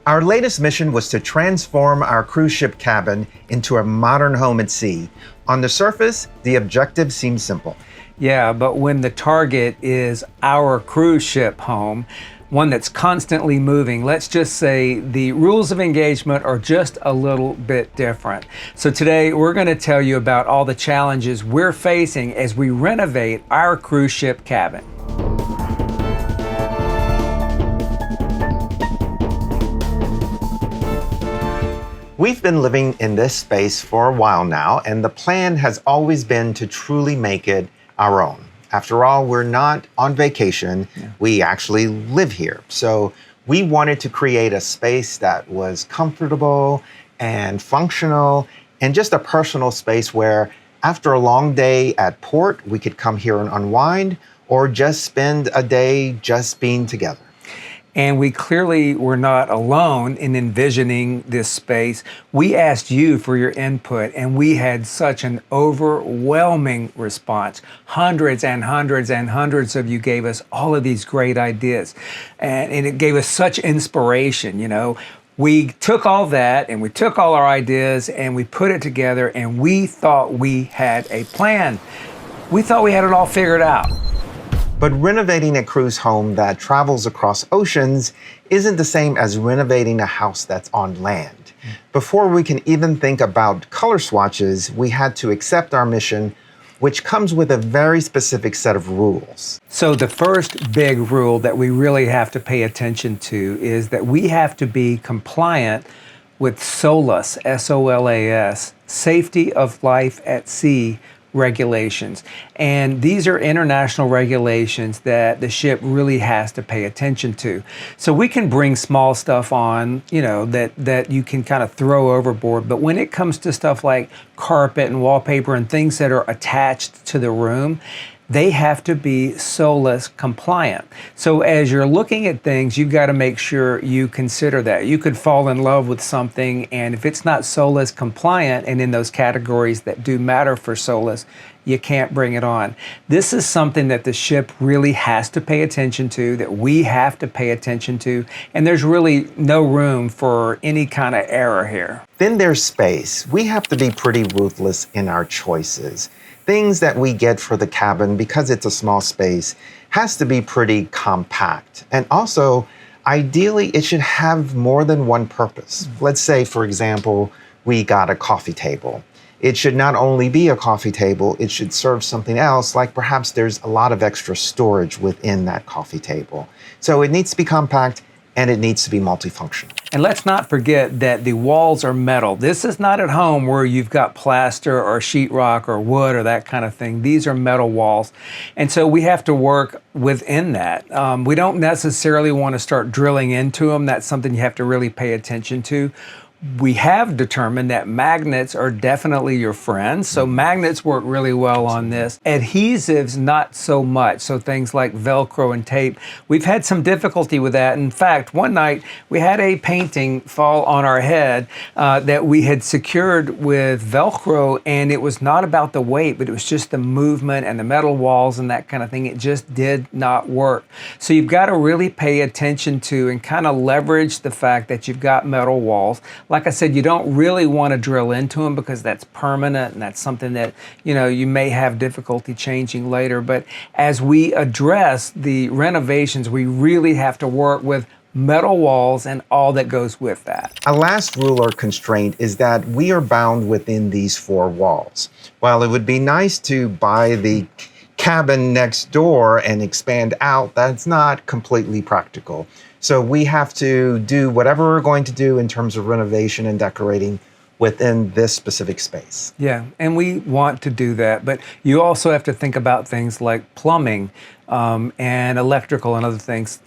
Our latest mission was to transform our cruise ship cabin into a modern home at sea. On the surface, the objective seems simple. Yeah, but when the target is our cruise ship home, one that's constantly moving, let's just say the rules of engagement are just a little bit different. So today we're going to tell you about all the challenges we're facing as we renovate our cruise ship cabin. We've been living in this space for a while now, and the plan has always been to truly make it our own. After all, we're not on vacation, we actually live here. So we wanted to create a space that was comfortable and functional, and just a personal space where after a long day at port, we could come here and unwind, or just spend a day just being together. And we clearly were not alone in envisioning this space. We asked you for your input, and we had such an overwhelming response. Hundreds and hundreds and hundreds of you gave us all of these great ideas. And it gave us such inspiration, you know. We took all that, and we took all our ideas, and we put it together, and we thought we had a plan. We thought we had it all figured out. But renovating a cruise home that travels across oceans isn't the same as renovating a house that's on land. Before we can even think about color swatches, we had to accept our mission, which comes with a very specific set of rules. So the first big rule that we really have to pay attention to is that we have to be compliant with SOLAS, S-O-L-A-S, Safety of Life at Sea regulations. And these are international regulations that the ship really has to pay attention to. So we can bring small stuff on, you know, that you can kind of throw overboard. But when it comes to stuff like carpet and wallpaper and things that are attached to the room, they have to be SOLAS compliant. So as you're looking at things, you've got to make sure you consider that. You could fall in love with something, and if it's not SOLAS compliant and in those categories that do matter for SOLAS, you can't bring it on. This is something that the ship really has to pay attention to, that we have to pay attention to, and there's really no room for any kind of error here. Then there's space. We have to be pretty ruthless in our choices. Things that we get for the cabin, because it's a small space, has to be pretty compact. And also, ideally, it should have more than one purpose. Let's say, for example, we got a coffee table. It should not only be a coffee table, it should serve something else, like perhaps there's a lot of extra storage within that coffee table. So it needs to be compact, and it needs to be multifunctional. And let's not forget that the walls are metal. This is not at home where you've got plaster or sheetrock or wood or that kind of thing. These are metal walls. And so we have to work within that. We don't necessarily want to start drilling into them. That's something you have to really pay attention to. We have determined that magnets are definitely your friends. So magnets work really well on this. Adhesives, not so much. So things like Velcro and tape. We've had some difficulty with that. In fact, one night we had a painting fall on our head that we had secured with Velcro, and it was not about the weight, but it was just the movement and the metal walls and that kind of thing. It just did not work. So you've got to really pay attention to and kind of leverage the fact that you've got metal walls. Like I said, you don't really want to drill into them because that's permanent and that's something that, you know, you may have difficulty changing later. But as we address the renovations, we really have to work with metal walls and all that goes with that. A last rule or constraint is that we are bound within these four walls. While it would be nice to buy the cabin next door and expand out, that's not completely practical. So we have to do whatever we're going to do in terms of renovation and decorating within this specific space. Yeah, and we want to do that, but you also have to think about things like plumbing and electrical and other things.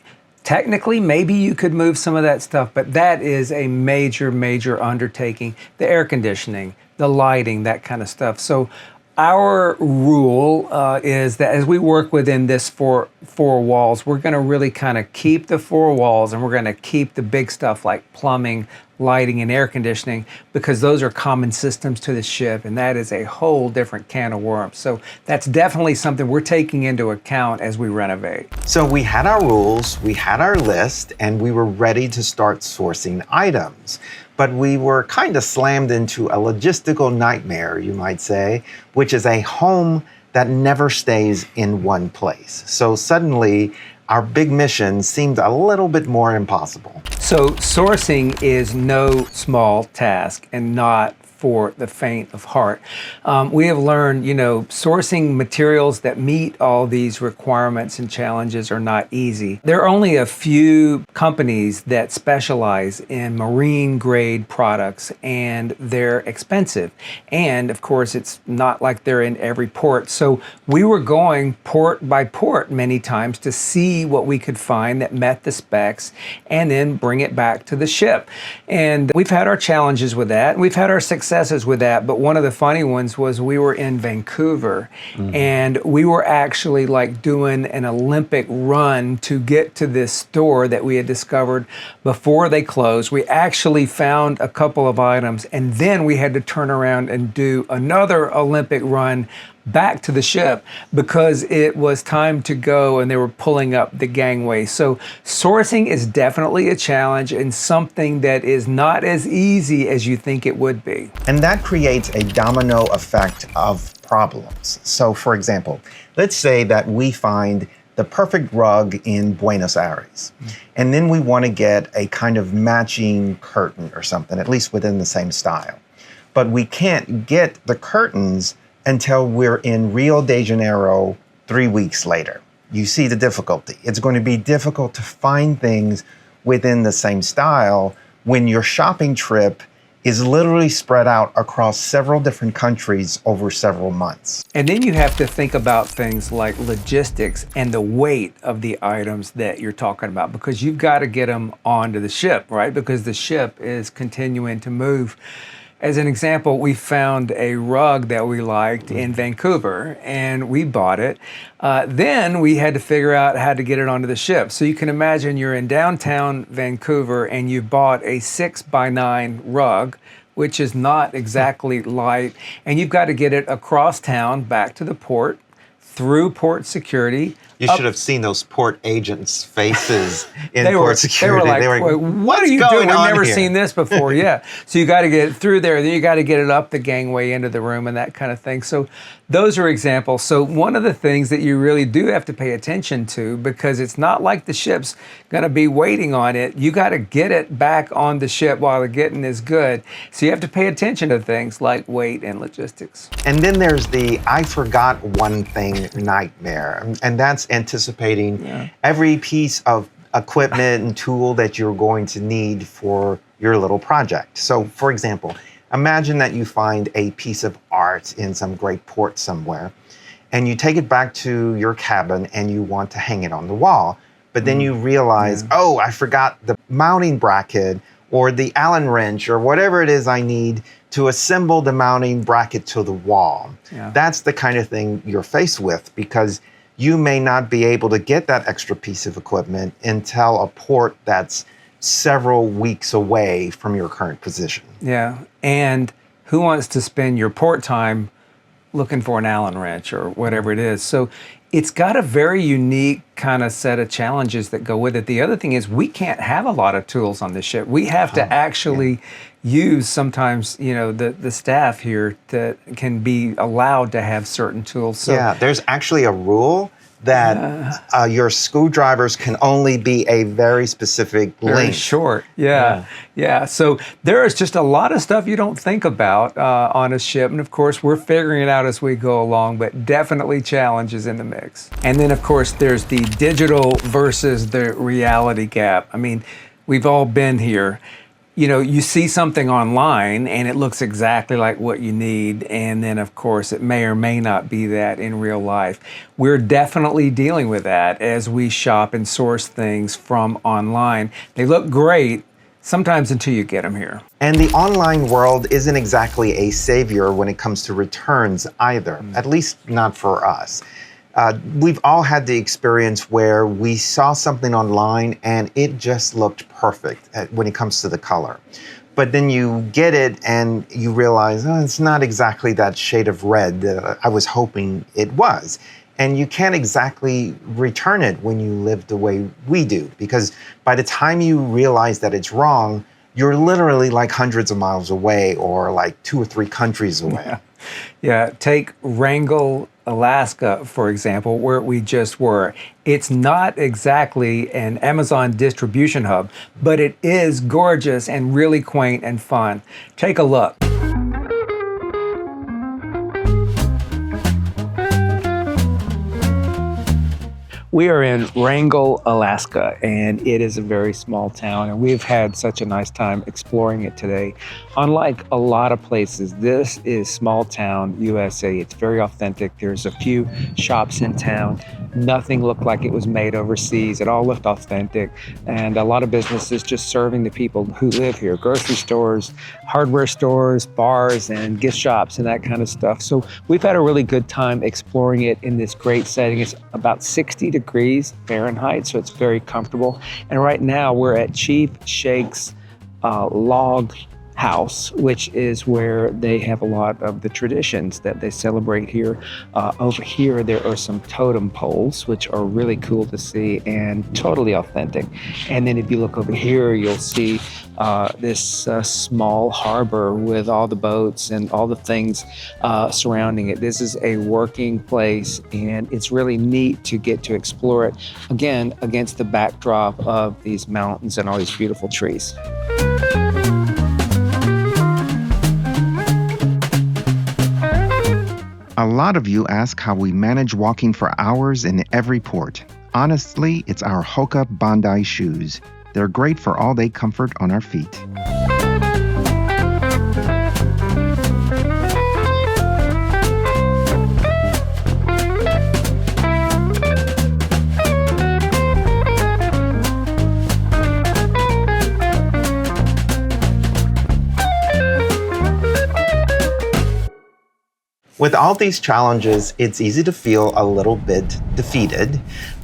Technically, maybe you could move some of that stuff, but that is a major, major undertaking. The air conditioning, the lighting, that kind of stuff. So our rule is that as we work within this four walls, we're going to really kind of keep the four walls, and we're going to keep the big stuff like plumbing, lighting, and air conditioning, because those are common systems to the ship, and that is a whole different can of worms. So that's definitely something we're taking into account as we renovate. So we had our rules, we had our list, and we were ready to start sourcing items. But we were kind of slammed into a logistical nightmare, you might say, which is a home that never stays in one place. So suddenly, our big mission seemed a little bit more impossible. So sourcing is no small task and not for the faint of heart. We have learned, sourcing materials that meet all these requirements and challenges are not easy. There are only a few companies that specialize in marine grade products, and they're expensive. And of course, it's not like they're in every port. So we were going port by port many times to see what we could find that met the specs and then bring it back to the ship. And we've had our challenges with that. We've had our successes with that, but one of the funny ones was we were in Vancouver, and we were actually like doing an Olympic run to get to this store that we had discovered before they closed. We actually found a couple of items, and then we had to turn around and do another Olympic run back to the ship because it was time to go and they were pulling up the gangway. So sourcing is definitely a challenge and something that is not as easy as you think it would be. And that creates a domino effect of problems. So for example, let's say that we find the perfect rug in Buenos Aires, and then we want to get a kind of matching curtain or something, at least within the same style. But we can't get the curtains until we're in Rio de Janeiro 3 weeks later. You see the difficulty. It's going to be difficult to find things within the same style when your shopping trip is literally spread out across several different countries over several months. And then you have to think about things like logistics and the weight of the items that you're talking about, because you've got to get them onto the ship, right? Because the ship is continuing to move. As an example, we found a rug that we liked in Vancouver, and we bought it. Then we had to figure out how to get it onto the ship. So you can imagine you're in downtown Vancouver and you bought a 6x9 rug, which is not exactly light, and you've got to get it across town back to the port, through port security. You should have seen those port agents' faces in port security. They were like, what are you doing? We've never seen this before. Yeah. So you got to get it through there. Then you got to get it up the gangway into the room and that kind of thing. So those are examples. So one of the things that you really do have to pay attention to, because it's not like the ship's going to be waiting on it. You got to get it back on the ship while the getting is good. So you have to pay attention to things like weight and logistics. And then there's the I forgot one thing nightmare. And that's anticipating every piece of equipment and tool that you're going to need for your little project. So for example, imagine that you find a piece of art in some great port somewhere, and you take it back to your cabin and you want to hang it on the wall. But then you realize, oh, I forgot the mounting bracket or the Allen wrench or whatever it is I need to assemble the mounting bracket to the wall. Yeah. That's the kind of thing you're faced with, because you may not be able to get that extra piece of equipment until a port that's several weeks away from your current position. Yeah, and who wants to spend your port time looking for an Allen wrench or whatever it is? So it's got a very unique kind of set of challenges that go with it. The other thing is we can't have a lot of tools on the ship. We have to actually use sometimes, the staff here that can be allowed to have certain tools. So, yeah, there's actually a rule that your screwdrivers can only be a very specific length. Very short, yeah. So there is just a lot of stuff you don't think about on a ship. And of course, we're figuring it out as we go along, but definitely challenges in the mix. And then of course, there's the digital versus the reality gap. I mean, we've all been here. You see something online and it looks exactly like what you need. And then of course, it may or may not be that in real life. We're definitely dealing with that as we shop and source things from online. They look great sometimes until you get them here. And the online world isn't exactly a savior when it comes to returns either, at least not for us. We've all had the experience where we saw something online and it just looked perfect when it comes to the color. But then you get it and you realize, oh, it's not exactly that shade of red that I was hoping it was. And you can't exactly return it when you live the way we do, because by the time you realize that it's wrong, you're literally like hundreds of miles away or like 2 or 3 countries away. Yeah, take Wrangell, Alaska, for example, where we just were. It's not exactly an Amazon distribution hub, but it is gorgeous and really quaint and fun. Take a look. We are in Wrangell, Alaska, and it is a very small town, and we've had such a nice time exploring it today. Unlike a lot of places, this is small town USA. It's very authentic. There's a few shops in town. Nothing looked like it was made overseas. It all looked authentic, and a lot of businesses just serving the people who live here. Grocery stores, hardware stores, bars, and gift shops, and that kind of stuff. So we've had a really good time exploring it in this great setting. It's about 60 degrees Fahrenheit, so it's very comfortable. And right now we're at Chief Shake's log house, which is where they have a lot of the traditions that they celebrate here. Over here, there are some totem poles, which are really cool to see and totally authentic. And then if you look over here, you'll see this small harbor with all the boats and all the things surrounding it. This is a working place, and it's really neat to get to explore it, again, against the backdrop of these mountains and all these beautiful trees. A lot of you ask how we manage walking for hours in every port. Honestly, it's our Hoka Bondi shoes. They're great for all-day comfort on our feet. With all these challenges, it's easy to feel a little bit defeated.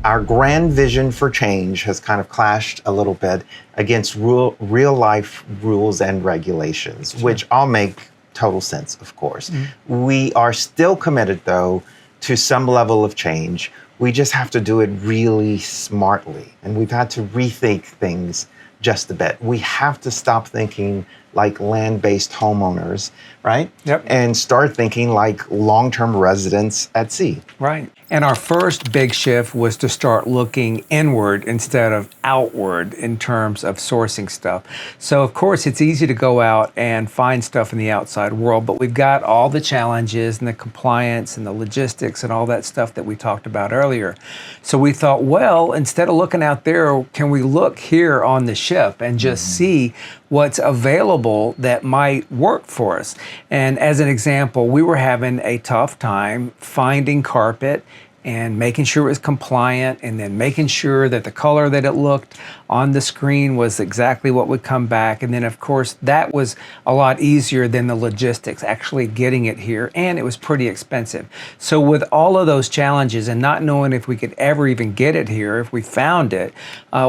Our grand vision for change has kind of clashed a little bit against real life rules and regulations, sure, which all make total sense, of course. Mm-hmm. We are still committed, though, to some level of change. We just have to do it really smartly, and we've had to rethink things just a bit. We have to stop thinking like land-based homeowners, right? Yep. And start thinking like long-term residents at sea. Right. And our first big shift was to start looking inward instead of outward in terms of sourcing stuff. So of course it's easy to go out and find stuff in the outside world, but we've got all the challenges and the compliance and the logistics and all that stuff that we talked about earlier. So we thought, well, instead of looking out there, can we look here on the ship and just see what's available that might work for us? And as an example, we were having a tough time finding carpet and making sure it was compliant, and then making sure that the color that it looked on the screen was exactly what would come back. And then of course that was a lot easier than the logistics, actually getting it here, and it was pretty expensive. So with all of those challenges and not knowing if we could ever even get it here, if we found it,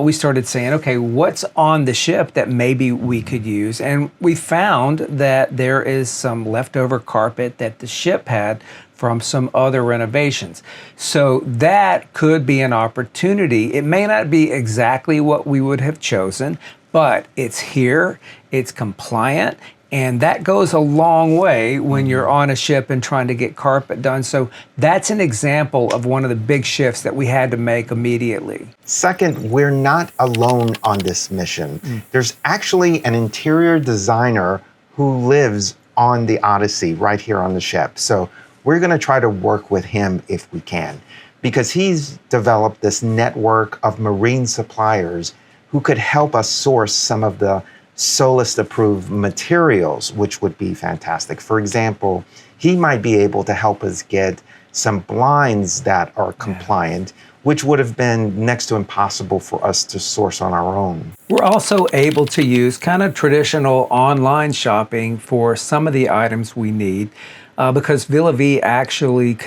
we started saying, okay, what's on the ship that maybe we could use? And we found that there is some leftover carpet that the ship had from some other renovations. So that could be an opportunity. It may not be exactly what we would have chosen, but it's here, it's compliant, and that goes a long way when you're on a ship and trying to get carpet done. So that's an example of one of the big shifts that we had to make immediately. Second, we're not alone on this mission. There's actually an interior designer who lives on the Odyssey right here on the ship. So we're going to try to work with him if we can, because he's developed this network of marine suppliers who could help us source some of the SOLAS approved materials, which would be fantastic. For example, he might be able to help us get some blinds that are compliant, which would have been next to impossible for us to source on our own. We're also able to use kind of traditional online shopping for some of the items we need. because Villa Vie actually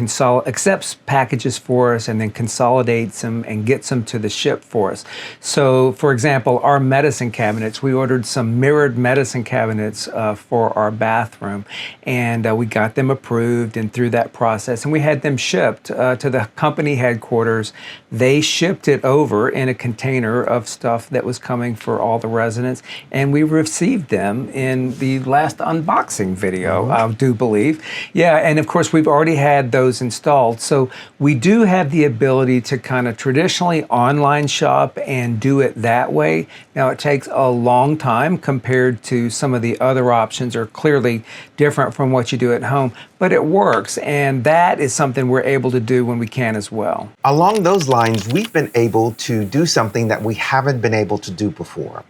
accepts packages for us and then consolidates them and gets them to the ship for us. So, for example, our medicine cabinets, we ordered some mirrored medicine cabinets for our bathroom, and we got them approved and through that process, and we had them shipped to the company headquarters. They shipped it over in a container of stuff that was coming for all the residents, and we received them in the last unboxing video, I do believe. Yeah, and of course we've already had those installed. So we do have the ability to kind of traditionally online shop and do it that way. Now it takes a long time compared to some of the other options, are clearly different from what you do at home, but it works, and that is something we're able to do when we can as well. Along those lines, we've been able to do something that we haven't been able to do before.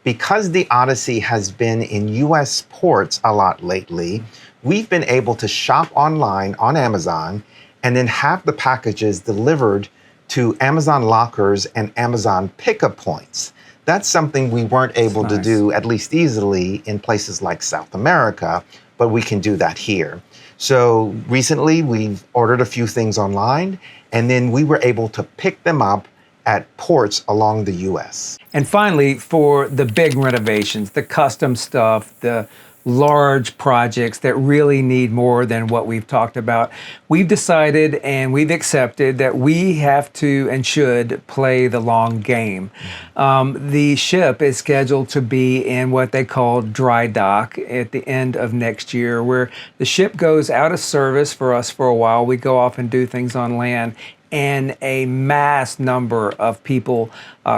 Because the Odyssey has been in US ports a lot lately, we've been able to shop online on Amazon and then have the packages delivered to Amazon lockers and Amazon pickup points. That's something we weren't able to do, at least easily, in places like South America, but we can do that here. So recently we've ordered a few things online, and then we were able to pick them up at ports along the US. And finally, for the big renovations, the custom stuff, the large projects that really need more than what we've talked about, we've decided and we've accepted that we have to and should play the long game. The ship is scheduled to be in what they call Drydock at the end of next year, where the ship goes out of service for us for a while. We go off and do things on land, and a mass number of people,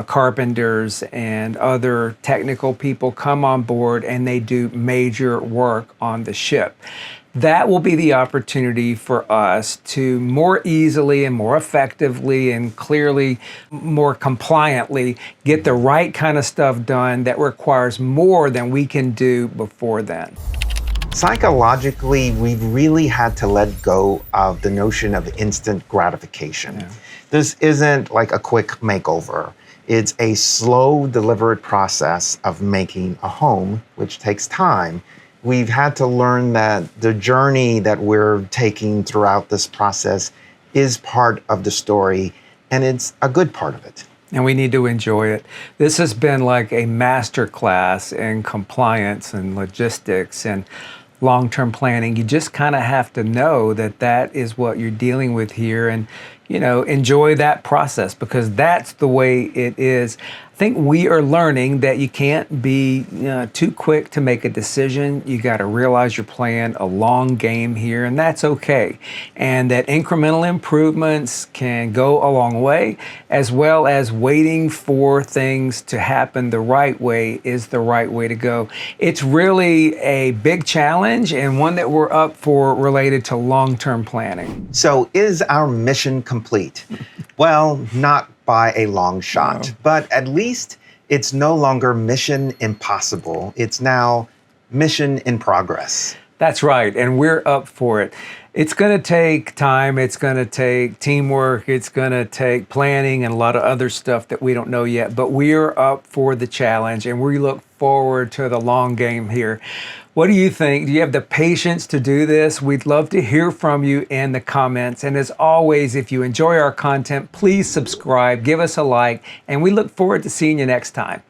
carpenters and other technical people, come on board and they do major work on the ship. That will be the opportunity for us to more easily and more effectively and clearly, more compliantly, get the right kind of stuff done that requires more than we can do before then. Psychologically, we've really had to let go of the notion of instant gratification. Yeah. This isn't like a quick makeover. It's a slow, deliberate process of making a home, which takes time. We've had to learn that the journey that we're taking throughout this process is part of the story, and it's a good part of it. And we need to enjoy it. This has been like a masterclass in compliance and logistics and long-term planning. You just kind of have to know that that is what you're dealing with here, and enjoy that process, because that's the way it is. I think we are learning that you can't be too quick to make a decision. You got to realize you're playing a long game here, and that's okay. And that incremental improvements can go a long way, as well as waiting for things to happen the right way is the right way to go. It's really a big challenge, and one that we're up for related to long-term planning. So is our mission complete? Well, not by a long shot, but at least it's no longer mission impossible. It's now mission in progress. That's right, and we're up for it. It's going to take time, it's going to take teamwork, it's going to take planning and a lot of other stuff that we don't know yet, but we're up for the challenge, and we look forward to the long game here. What do you think? Do you have the patience to do this? We'd love to hear from you in the comments. And as always, if you enjoy our content, please subscribe, give us a like, and we look forward to seeing you next time.